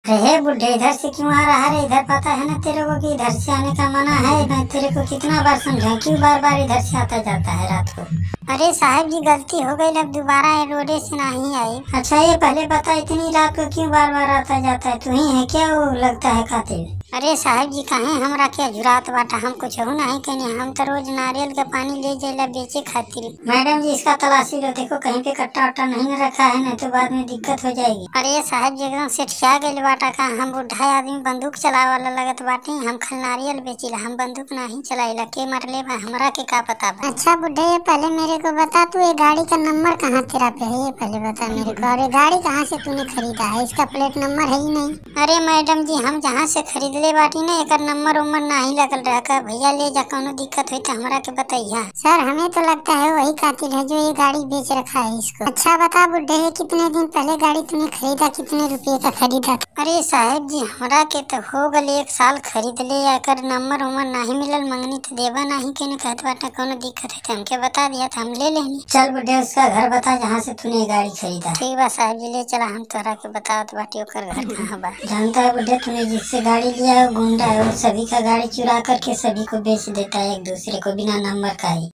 अरे बुढ़े, इधर से क्यों आ रहा है? इधर पता है ना तेरे को कि इधर से आने का मना है। मैं तेरे को कितना बार समझाऊं, क्यों बार बार इधर से आता जाता है रात को? अरे साहब जी, गलती हो गई, अब दोबारा ये रोडे से नहीं आई। अच्छा ये पहले बता, इतनी रात को क्यों बार बार आता जाता है? तू ही है क्या वो लगता है कातिल? अरे साहब जी, कहे हमरा क्या जुरात बाटा, हम कुछ हो नहीं कहने। हम तो रोज नारियल का पानी ले जाइला बेचे खातिर। मैडम जी, इसका तलाशी लो, देखो कहीं पे कट्टा वट्टा नहीं न रखा है, नहीं तो बाद में दिक्कत हो जाएगी। अरे साहब जी, एकदम सेठिया गइल बाटा का। हम बुढ़ा आदमी बंदूक चलावे वाला लगत बाटे। हम खल नारियल बेचिला, हम बंदूक नहीं चलाइला। के मरले बा हमरा के का पता बा? अच्छा बुढ़े, ये पहले मेरे को बता, तू ये गाड़ी का नंबर कहाँ तेरा पे है? ये पहले बता मेरे को। और ये गाड़ी कहाँ से तूने खरीदा है? इसका प्लेट नंबर है ही नहीं। अरे मैडम जी, हम जहाँ से खरीद ले बाटी ना, एक नंबर उम्बर नहीं लगल रहा। भैया ले जा, कोनो दिक्कत हुई तो हमरा के बताइया। सर हमें तो लगता है वही कातिल है जो ये गाड़ी बेच रखा है इसको। अच्छा बता बुड्ढे, कितने दिन पहले गाड़ी तूने खरीदा, कितने रुपए का खरीदा? अरे साहब जी, हमरा के तो हो गल 1 साल खरीद ले। एकर नंबर उम्र नहीं मिलल, मंगनी तो देवा नहीं के न कहत बाटा। कोनो दिक्कत है तो हमके बता दिया था, हम ले लेनी। चल बुड्ढे, उसका घर बता जहाँ से तूने गाड़ी खरीदा। ठीक बा साहब जी, ले चला, हम तोरा के बतावत बाटी ओकर घर कहाँ बा। जानता है बुड्ढे, तूने जिससे गाड़ी लिया है वो गुंडा है। वो सभी का गाड़ी चुरा करके सभी को बेच देता है, एक दूसरे को बिना नंबर का ही।